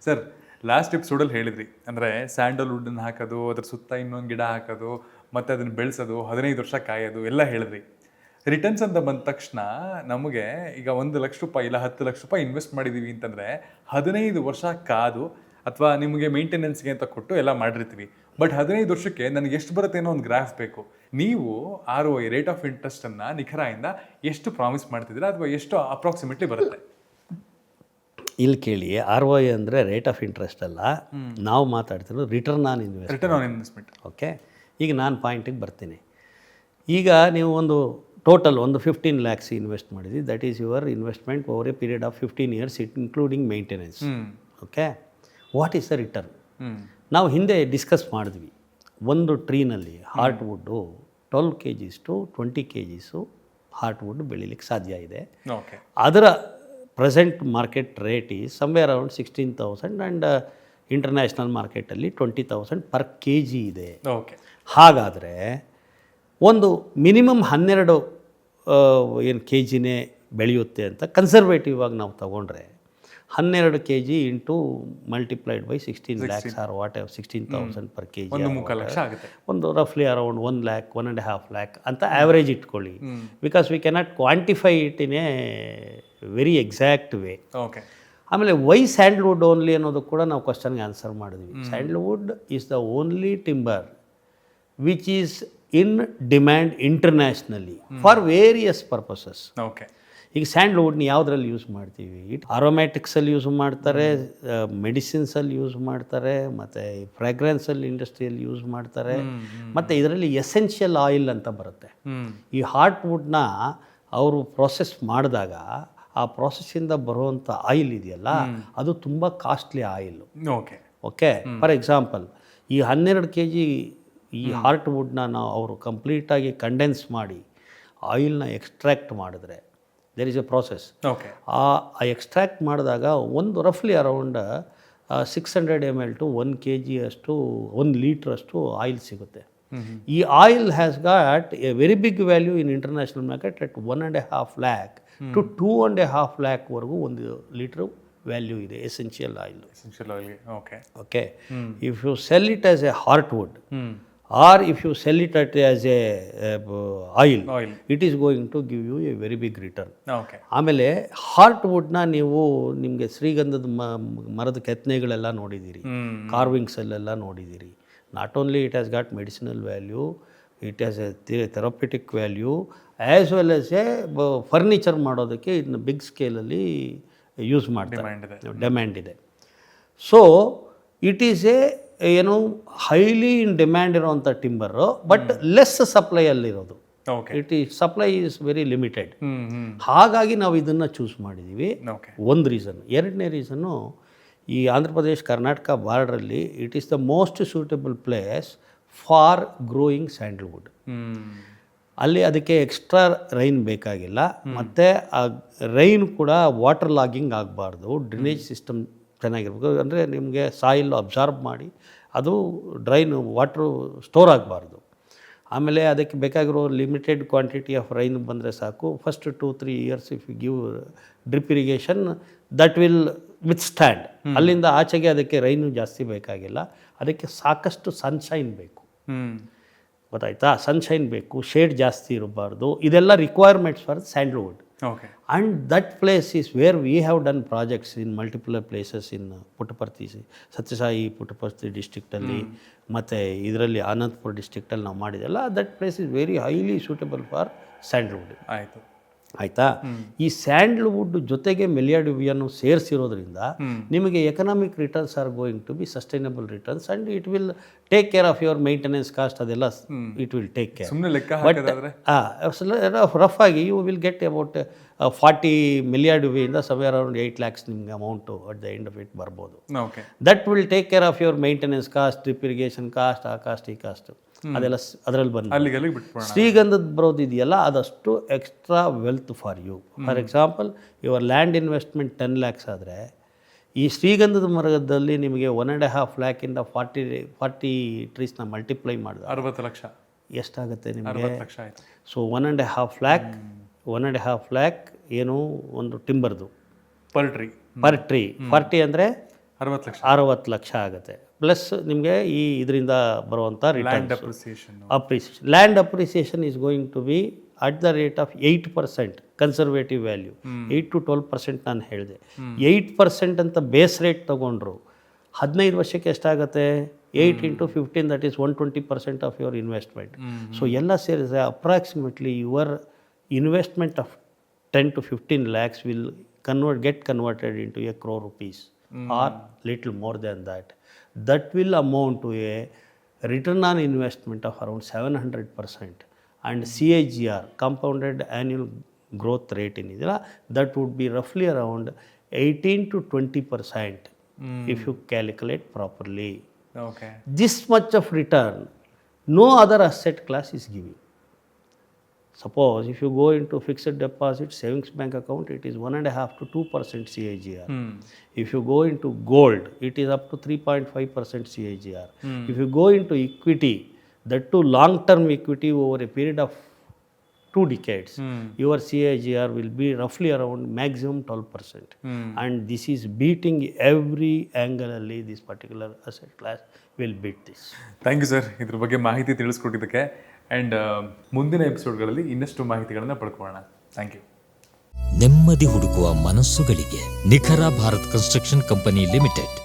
Sir last ಎಪಿಸೋಡಲ್ಲಿ ಹೇಳಿದ್ರಿ ಅಂದರೆ ಸ್ಯಾಂಡಲ್ವುಡ್ನ ಹಾಕೋದು ಅದ್ರ ಸುತ್ತ ಇನ್ನೊಂದು ಗಿಡ ಹಾಕೋದು ಮತ್ತು ಅದನ್ನು ಬೆಳೆಸೋದು 15 ವರ್ಷ ಕಾಯೋದು ಎಲ್ಲ ಹೇಳಿದ್ರಿ. ರಿಟರ್ನ್ಸ್ ಅಂತ ಬಂದ ತಕ್ಷಣ ನಮಗೆ ಈಗ 1 ಲಕ್ಷ ರೂಪಾಯಿ ಇಲ್ಲ 10 ಲಕ್ಷ ರೂಪಾಯಿ ಇನ್ವೆಸ್ಟ್ ಮಾಡಿದ್ದೀವಿ ಅಂತಂದರೆ 15 ವರ್ಷ ಕಾದು ಅಥವಾ ನಿಮಗೆ ಮೇಂಟೆನೆನ್ಸ್ಗೆ ಅಂತ ಕೊಟ್ಟು ಎಲ್ಲ ಮಾಡಿರ್ತೀವಿ. ಬಟ್ 15 ವರ್ಷಕ್ಕೆ ನನಗೆ ಎಷ್ಟು ಬರುತ್ತೆ ಅನ್ನೋ ಒಂದು ಗ್ರಾಫ್ ಬೇಕು. ನೀವು ROI ರೇಟ್ ಆಫ್ ಇಂಟ್ರೆಸ್ಟನ್ನು ನಿಖರಾಯಿಂದ ಎಷ್ಟು ಪ್ರಾಮಿಸ್ ಮಾಡ್ತಿದ್ದೀರಾ ಅಥವಾ ಎಷ್ಟು ಅಪ್ರಾಕ್ಸಿಮೇಟ್ಲಿ ಬರುತ್ತೆ? ಇಲ್ಲಿ ಕೇಳಿ, ROI ಅಂದರೆ ರೇಟ್ ಆಫ್ ಇಂಟ್ರೆಸ್ಟ್ ಅಲ್ಲ, ನಾವು ಮಾತಾಡ್ತಿರೋದು ರಿಟರ್ನ್ ಆನ್ ಇನ್ವೆಸ್ಟ್ಮೆಂಟ್. ಓಕೆ, ಈಗ ನಾನು ಪಾಯಿಂಟಿಗೆ ಬರ್ತೀನಿ. ಈಗ ನೀವು ಒಂದು ಟೋಟಲ್ ಒಂದು 15 lakhs ಇನ್ವೆಸ್ಟ್ ಮಾಡಿದ್ವಿ, that is your investment over A period of 15 years including maintenance. Okay, what is the return? ನಾವು ಹಿಂದೆ ಡಿಸ್ಕಸ್ ಮಾಡಿದ್ವಿ, ಒಂದು ಟ್ರೀನಲ್ಲಿ ಹಾರ್ಟ್ವುಡ್ಡು 12 kgs to 20 kgs ಹಾರ್ಟ್ವುಡ್ ಬೆಳೀಲಿಕ್ಕೆ ಸಾಧ್ಯ ಇದೆ. ಅದರ present market rate is somewhere around 16,000 and international ಮಾರ್ಕೆಟಲ್ಲಿ 20,000 per kg ಇದೆ. ಹಾಗಾದರೆ ಒಂದು ಮಿನಿಮಮ್ 12 ಏನು kgನೇ ಬೆಳೆಯುತ್ತೆ ಅಂತ ಕನ್ಸರ್ವೇಟಿವ್ ಆಗಿ ನಾವು ತೊಗೊಂಡ್ರೆ 12 kg into multiplied by 16 lakhs or what 16,000 per kg, ಒಂದು ರಫ್ಲಿ ಅರೌಂಡ್ 1 lakh 1.5 lakh ಅಂತ ಆ್ಯಾವ್ರೇಜ್ ಇಟ್ಕೊಳ್ಳಿ. Because we cannot quantify it in a very exact way. ಆಮೇಲೆ ವೈ ಸ್ಯಾಂಡಲ್ವುಡ್ ಓನ್ಲಿ ಅನ್ನೋದು ಕೂಡ ನಾವು ಕ್ವಶನ್ಗೆ ಆನ್ಸರ್ ಮಾಡಿದ್ವಿ. Sandalwood is the only timber which is in demand internationally for various purposes. ಈಗ ಸ್ಯಾಂಡಲ್ವುಡ್ನ ಯಾವುದ್ರಲ್ಲಿ ಯೂಸ್ ಮಾಡ್ತೀವಿ? ಅರೋಮ್ಯಾಟಿಕ್ಸಲ್ಲಿ ಯೂಸ್ ಮಾಡ್ತಾರೆ, ಮೆಡಿಸಿನ್ಸಲ್ಲಿ ಯೂಸ್ ಮಾಡ್ತಾರೆ, ಮತ್ತು ಫ್ರಾಗ್ರೆನ್ಸಲ್ಲಿ ಇಂಡಸ್ಟ್ರಿಯಲ್ಲಿ ಯೂಸ್ ಮಾಡ್ತಾರೆ, ಮತ್ತು ಇದರಲ್ಲಿ ಎಸೆನ್ಷಿಯಲ್ ಆಯಿಲ್ ಅಂತ ಬರುತ್ತೆ. ಈ ಹಾರ್ಟ್ವುಡ್ನ ಅವರು ಪ್ರೊಸೆಸ್ ಮಾಡಿದಾಗ ಆ ಪ್ರೊಸೆಸ್ಸಿಂದ ಬರುವಂಥ ಆಯಿಲ್ ಇದೆಯಲ್ಲ, ಅದು ತುಂಬ costly oil. Okay, for example ಈ 12 kg ಈ ಹಾರ್ಟ್ವುಡ್ನ ನಾವು ಅವರು ಕಂಪ್ಲೀಟಾಗಿ ಕಂಡೆನ್ಸ್ ಮಾಡಿ ಆಯಿಲ್ನ ಎಕ್ಸ್ಟ್ರಾಕ್ಟ್ ಮಾಡಿದ್ರೆ ದೇರ್ ಈಸ್ ಎ ಪ್ರಾಸೆಸ್. ಆ ಎಕ್ಸ್ಟ್ರಾಕ್ಟ್ ಮಾಡಿದಾಗ ಒಂದು ರಫ್ಲಿ ಅರೌಂಡ್ 600 ml to 1 kg ಅಷ್ಟು 1 ಲೀಟ್ರ್ ಅಷ್ಟು ಆಯಿಲ್ ಸಿಗುತ್ತೆ. ಈ oil has got a very big value in international market at 1.5 lakh to 2.5 lakh ವರೆಗೂ 1 ಲೀಟ್ರ್ ವ್ಯಾಲ್ಯೂ ಇದೆ essential oil. Okay, if you sell it as a heartwood or if you sell it as a oil, it is going to give you a very big return. ಆಮೇಲೆ ಹಾರ್ಟ್ವುಡ್ನ ನೀವು ನಿಮಗೆ ಶ್ರೀಗಂಧದ ಮರದ ಕೆತ್ತನೆಗಳೆಲ್ಲ ನೋಡಿದ್ದೀರಿ, ಕಾರ್ವಿಂಗ್ಸಲ್ಲೆಲ್ಲ ನೋಡಿದ್ದೀರಿ. Not only it has got medicinal value, it has a therapeutic value as well as a furniture ಮಾಡೋದಕ್ಕೆ ಇದನ್ನ ಬಿಗ್ ಸ್ಕೇಲಲ್ಲಿ ಯೂಸ್ ಮಾಡ್ತಾರೆ, ಡಿಮ್ಯಾಂಡ್ ಇದೆ. ಸೊ ಇಟ್ ಈಸ್ ಏನು ಹೈಲಿ ಇನ್ ಡಿಮ್ಯಾಂಡ್ ಇರೋವಂಥ ಟಿಂಬರು, ಬಟ್ ಲೆಸ್ ಸಪ್ಲೈಯಲ್ಲಿರೋದು. It is supply is very limited. ಹಾಗಾಗಿ ನಾವು ಇದನ್ನು ಚೂಸ್ ಮಾಡಿದ್ದೀವಿ. ಒಂದು ರೀಸನ್. ಎರಡನೇ ರೀಸನ್ನು, ಈ ಆಂಧ್ರ ಪ್ರದೇಶ್ ಕರ್ನಾಟಕ ಬಾರ್ಡ್ರಲ್ಲಿ it is the most suitable place for growing sandalwood. ಅಲ್ಲಿ ಅದಕ್ಕೆ ಎಕ್ಸ್ಟ್ರಾ ರೈನ್ ಬೇಕಾಗಿಲ್ಲ, ಮತ್ತು ಆ ರೈನ್ ಕೂಡ ವಾಟರ್ ಲಾಗಿಂಗ್ ಆಗಬಾರ್ದು, ಡ್ರೈನೇಜ್ ಸಿಸ್ಟಮ್ ಚೆನ್ನಾಗಿರ್ಬೇಕು. ಅಂದರೆ ನಿಮಗೆ ಸಾಯಿಲ್ ಅಬ್ಸಾರ್ಬ್ ಮಾಡಿ ಅದು ಡ್ರೈನ್ ವಾಟ್ರು ಸ್ಟೋರ್ ಆಗಬಾರ್ದು. ಆಮೇಲೆ ಅದಕ್ಕೆ ಬೇಕಾಗಿರೋ ಲಿಮಿಟೆಡ್ ಕ್ವಾಂಟಿಟಿ ಆಫ್ ರೈನ್ ಬಂದರೆ ಸಾಕು. First 2-3 years if you give drip irrigation that will withstand. ಅಲ್ಲಿಂದ ಆಚೆಗೆ ಅದಕ್ಕೆ ರೈನು ಜಾಸ್ತಿ ಬೇಕಾಗಿಲ್ಲ, ಅದಕ್ಕೆ ಸಾಕಷ್ಟು ಸನ್ಶೈನ್ ಬೇಕು. ಗೊತ್ತಾಯ್ತಾ? ಸನ್ಶೈನ್ ಬೇಕು, ಶೇಡ್ ಜಾಸ್ತಿ ಇರಬಾರ್ದು. ಇದೆಲ್ಲ requirements for Sandalwood. And that place is where we have done projects in multiple places in Puttaparthi, Sathya Sai Puttaparthi ಡಿಸ್ಟ್ರಿಕ್ಟಲ್ಲಿ, ಮತ್ತು ಇದರಲ್ಲಿ ಆನಂದಪುರ ಡಿಸ್ಟ್ರಿಕ್ಟಲ್ಲಿ ನಾವು ಮಾಡಿದೆಲ್ಲ. That place is very highly suitable for sandalwood. ಆಯಿತಾ? ಈ ಸ್ಯಾಂಡಲ್ವುಡ್ ಜೊತೆಗೆ ಮೆಲಿಯಾಡಿವಿಯನ್ನು ಸೇರಿಸಿರೋದ್ರಿಂದ ನಿಮಗೆ economic returns are going to be sustainable returns and it will take care of your maintenance cost. ಅದೆಲ್ಲ it will take care. But rough ಆಗಿ you will get about 40 ಮಿಲಿಯಾಡಿವಿಯಿಂದ somewhere around 8 lakhs ನಿಮಗೆ amount at the end of it ಬರ್ಬೋದು. That will take care of your maintenance cost, drip irrigation cost, ಆ cost ಈ cost ಅದೆಲ್ಲ ಅದರಲ್ಲಿ ಬಂದು ಶ್ರೀಗಂಧದ ಬರೋದಿದೆಯಲ್ಲ, ಅದಷ್ಟು extra wealth for you. For example, your land investment 10 lakhs ಆದರೆ ಈ ಶ್ರೀಗಂಧದ ಮರದಲ್ಲಿ ನಿಮಗೆ 1.5 lakh 40 ಟ್ರೀಸ್ನ ಮಲ್ಟಿಪ್ಲೈ ಮಾಡಿದ್ರೆ 60 ಲಕ್ಷ ಎಷ್ಟಾಗುತ್ತೆ ನಿಮಗೆ? ಸೊ 1.5 lakh ಏನು ಒಂದು ಟಿಂಬರ್ದು ಪರ್ ಟ್ರೀ. 40 ಅಂದರೆ 60 ಲಕ್ಷ ಆಗುತ್ತೆ. ಪ್ಲಸ್ ನಿಮಗೆ ಈ ಇದರಿಂದ ಬರುವಂಥ return appreciation. Land appreciation is going to be at the rate of 8% conservative value. 8 to 12% ನಾನು ಹೇಳಿದೆ. 8% ಅಂತ ಬೇಸ್ ರೇಟ್ ತೊಗೊಂಡ್ರು 15 ವರ್ಷಕ್ಕೆ ಎಷ್ಟಾಗುತ್ತೆ? 8 into 15, that is 120% of your investment. So ಎಲ್ಲ ಸೇರಿದ್ರೆ approximately your investment of 10 to 15 lakhs will get converted into a crore rupees or little more than that. That will amount to a return on investment of around 700%, and CAGR, compounded annual growth rate in India, that would be roughly around 18 to 20% if you calculate properly. Okay. This much of return no other asset class is giving. Suppose if you go into fixed deposit savings bank account, it is 1.5 to 2% CAGR. If you go into gold, it is up to 3.5% CAGR. If you go into equity, that too long term equity over a period of 2 decades, your CAGR will be roughly around maximum 12%. And this is beating every angle. This particular asset class will beat this. Thank you sir, ಇದ್ರ ಬಗ್ಗೆ ಮಾಹಿತಿ ತಿಳಿಸ್ಕೊಟ್ಟಿದ್ದಕ್ಕೆ. And ಮುಂದಿನ ಎಪಿಸೋಡ್ಗಳಲ್ಲಿ ಇನ್ನಷ್ಟು ಮಾಹಿತಿಗಳನ್ನು ಪಡ್ಕೊಳ್ಳೋಣ. Thank you. ನೆಮ್ಮದಿ ಹುಡುಕುವ ಮನಸ್ಸುಗಳಿಗೆ ನಿಖರ Bharat construction company limited